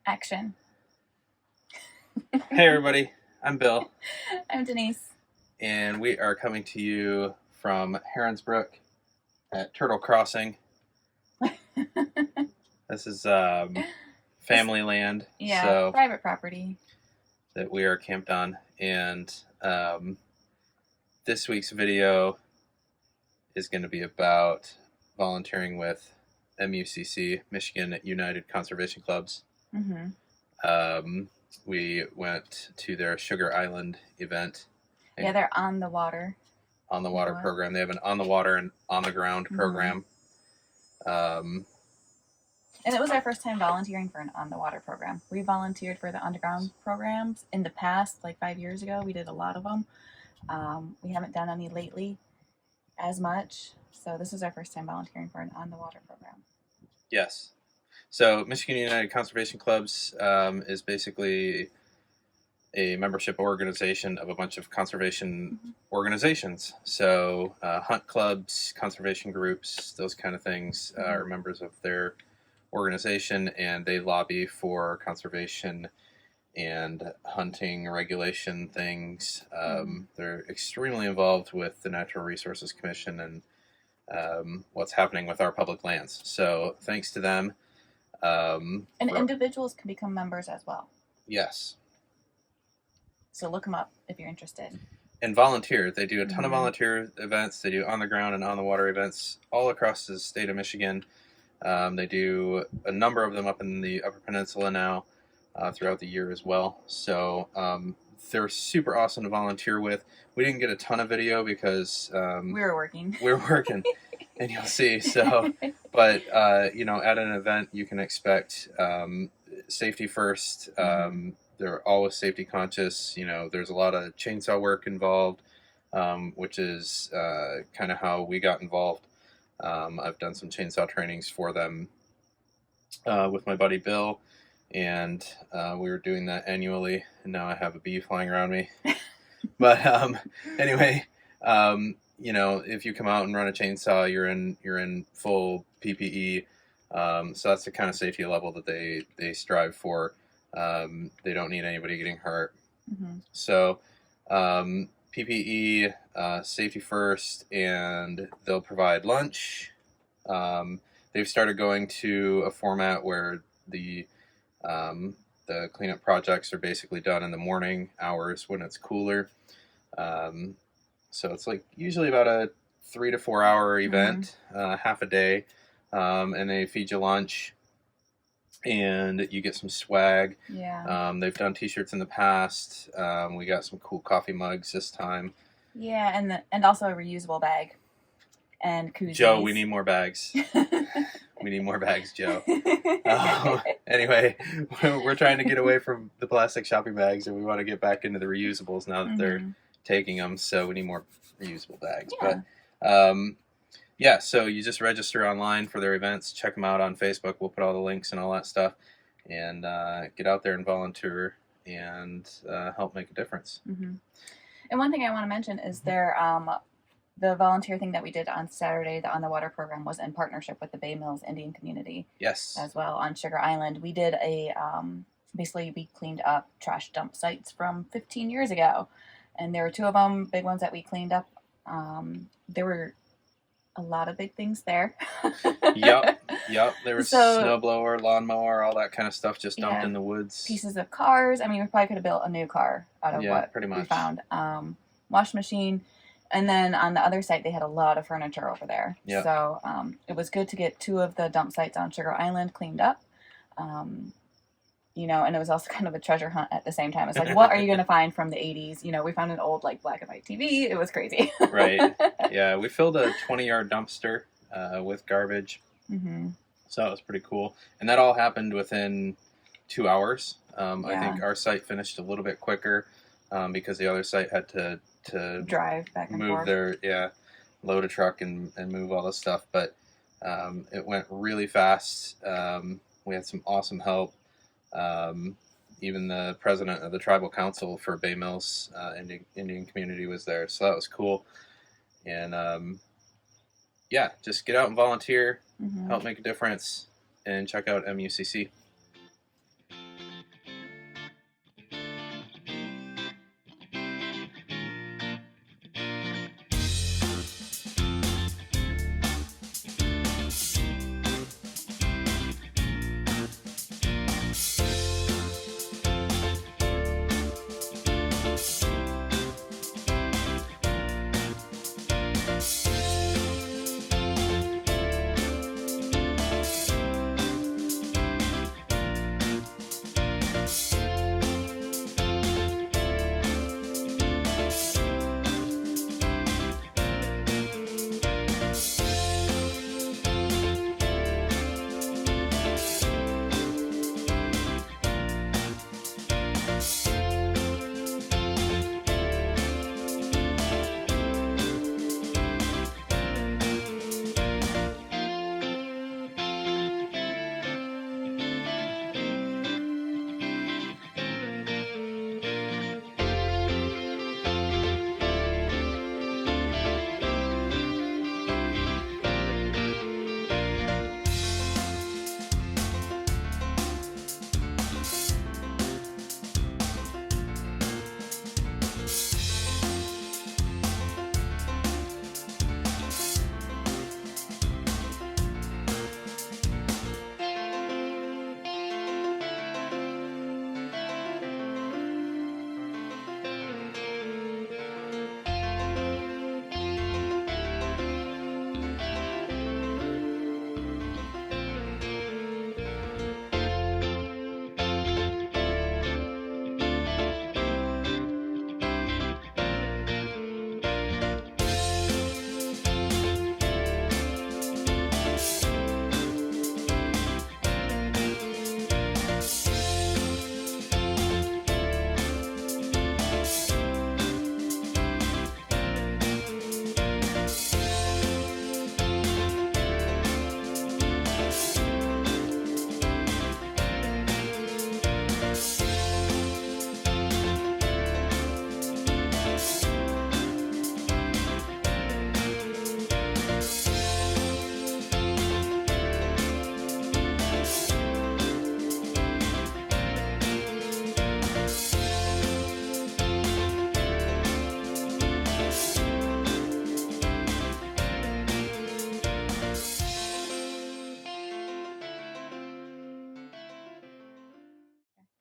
Action. Hey everybody, I'm Bill, I'm Denise. and we are coming to you from Heronsbrook at Turtle Crossing. This is family land, so private property that we are camped on, and this week's video is going to be about volunteering with MUCC, Michigan United Conservation Clubs. We went to their Sugar Island event. Yeah, they're on the water. On the water program. They have an on the water and on the ground program. And it was our first time volunteering for an on the water program. We volunteered for the underground programs in the past, like 5 years ago. We did a lot of them. We haven't done any lately as much. So this is our first time volunteering for an on the water program. Yes. So Michigan United Conservation Clubs is basically a membership organization of a bunch of conservation organizations. So hunt clubs, conservation groups, those kind of things are members of their organization, and they lobby for conservation and hunting regulation things. They're extremely involved with the Natural Resources Commission and what's happening with our public lands. So thanks to them. And individuals can become members as well. Yes. So look them up if you're interested. And volunteer. They do a ton of volunteer events. They do on the ground and on the water events all across the state of Michigan. They do a number of them up in the Upper Peninsula now throughout the year as well. So they're super awesome to volunteer with. We didn't get a ton of video because we were working. And you'll see. So, but at an event you can expect safety first. They're always safety conscious. There's a lot of chainsaw work involved, which is kind of how we got involved. I've done some chainsaw trainings for them with my buddy Bill, and we were doing that annually, and now I have a bee flying around me. But anyway, if you come out and run a chainsaw, you're in full PPE. So that's the kind of safety level that they strive for. They don't need anybody getting hurt. So PPE, safety first, and they'll provide lunch. They've started going to a format where the cleanup projects are basically done in the morning hours when it's cooler. So it's like usually about a 3 to 4 hour event, half a day, and they feed you lunch. And you get some swag. Yeah. They've done T-shirts in the past. We got some cool coffee mugs this time. Yeah, and also a reusable bag. And koozies. Joe, we need more bags. We need more bags, Joe. Anyway, we're trying to get away from the plastic shopping bags, and we want to get back into the reusables now that they're taking them. So we need more reusable bags. Yeah. But yeah, so you just register online for their events. Check them out on Facebook. We'll put all the links and all that stuff. And get out there and volunteer and help make a difference. And one thing I want to mention is the volunteer thing that we did on Saturday, the On the Water program, was in partnership with the Bay Mills Indian community. Yes. As well on Sugar Island. We did basically we cleaned up trash dump sites from 15 years ago. And there were 2 of them, big ones that we cleaned up. There were a lot of big things there. Yep. There was snowblower, lawnmower, all that kind of stuff just dumped in the woods. Pieces of cars. I mean, we probably could have built a new car out of what pretty much. We found. Wash machine. And then on the other side, they had a lot of furniture over there. Yep. So it was good to get 2 of the dump sites on Sugar Island cleaned up. And it was also kind of a treasure hunt at the same time. It's like, what are you going to find from the 80s? We found an old, black and white TV. It was crazy. Right. Yeah, we filled a 20-yard dumpster with garbage. So that was pretty cool. And that all happened within 2 hours. I think our site finished a little bit quicker because the other site had to drive back and forth. Load a truck and move all this stuff. But it went really fast. We had some awesome help. Even the president of the tribal council for Bay Mills Indian community was there, so that was cool. And just get out and volunteer, help make a difference, and check out MUCC.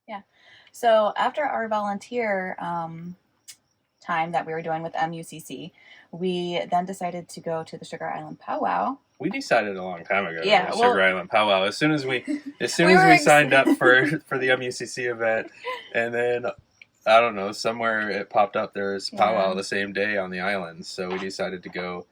Yeah. So after our volunteer time that we were doing with MUCC, we then decided to go to the Sugar Island Powwow. We decided a long time ago to Yeah, go to well- Sugar Island Powwow. As soon as we were signed up for the MUCC event, and then I don't know, somewhere it popped up there's Powwow the same day on the island, so we decided to go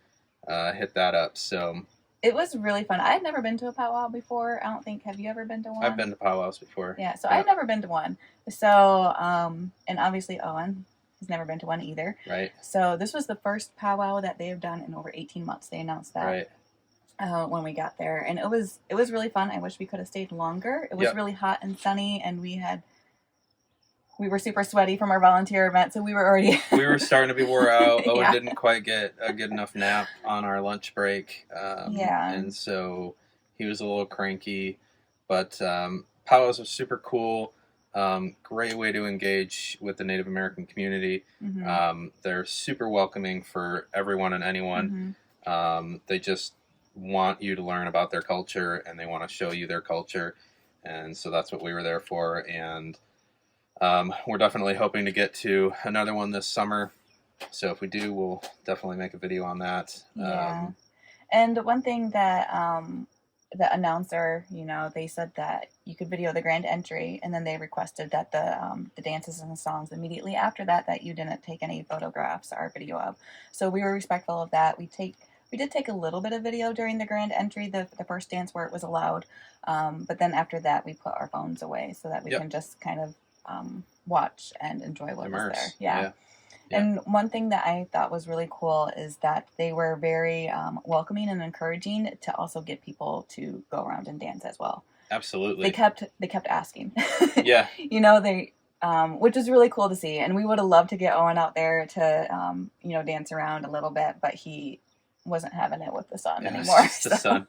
hit that up. So it was really fun. I had never been to a powwow before. I don't think. Have you ever been to one? I've been to powwows before. Yeah, so I've never been to one. So, and obviously Owen has never been to one either. Right. So this was the first powwow that they have done in over 18 months. They announced that when we got there, and it was really fun. I wish we could have stayed longer. It was really hot and sunny, and we were super sweaty from our volunteer event, so we were already we were starting to be wore out. Owen didn't quite get a good enough nap on our lunch break. And so he was a little cranky, but powwows was super cool. Great way to engage with the Native American community. Mm-hmm. They're super welcoming for everyone and anyone. Mm-hmm. They just want you to learn about their culture, and they want to show you their culture, and so that's what we were there for. And we're definitely hoping to get to another one this summer. So if we do, we'll definitely make a video on that. Yeah. And one thing that the announcer, they said that you could video the grand entry, and then they requested that the dances and the songs immediately after that you didn't take any photographs or video of. So we were respectful of that. We did take a little bit of video during the grand entry, the first dance where it was allowed. But then after that, we put our phones away so that we can just kind of watch and enjoy what was there. Yeah. And one thing that I thought was really cool is that they were very welcoming and encouraging to also get people to go around and dance as well. Absolutely. They kept asking. Yeah. They which is really cool to see. And we would have loved to get Owen out there to dance around a little bit, but he wasn't having it with the sun anymore. It was just the sun.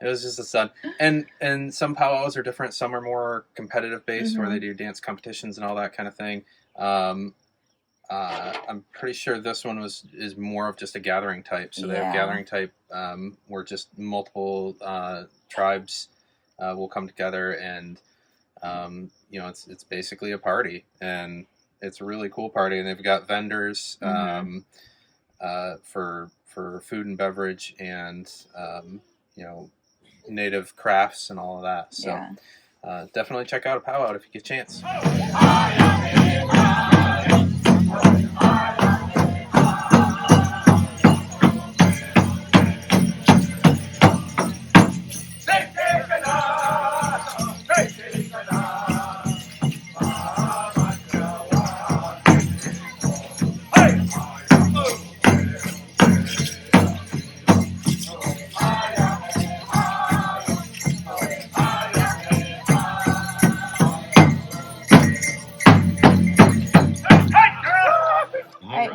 It was just the sun. And some powwows are different. Some are more competitive based, where they do dance competitions and all that kind of thing. I'm pretty sure this one is more of just a gathering type. So they have gathering type where just multiple tribes will come together, and it's basically a party, and it's a really cool party. And they've got vendors for food and beverage, and native crafts and all of that. So definitely check out a powwow if you get a chance.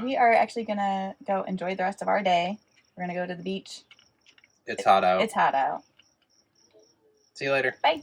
We are actually gonna go enjoy the rest of our day. We're gonna go to the beach. It's hot out. It's hot out. See you later. Bye.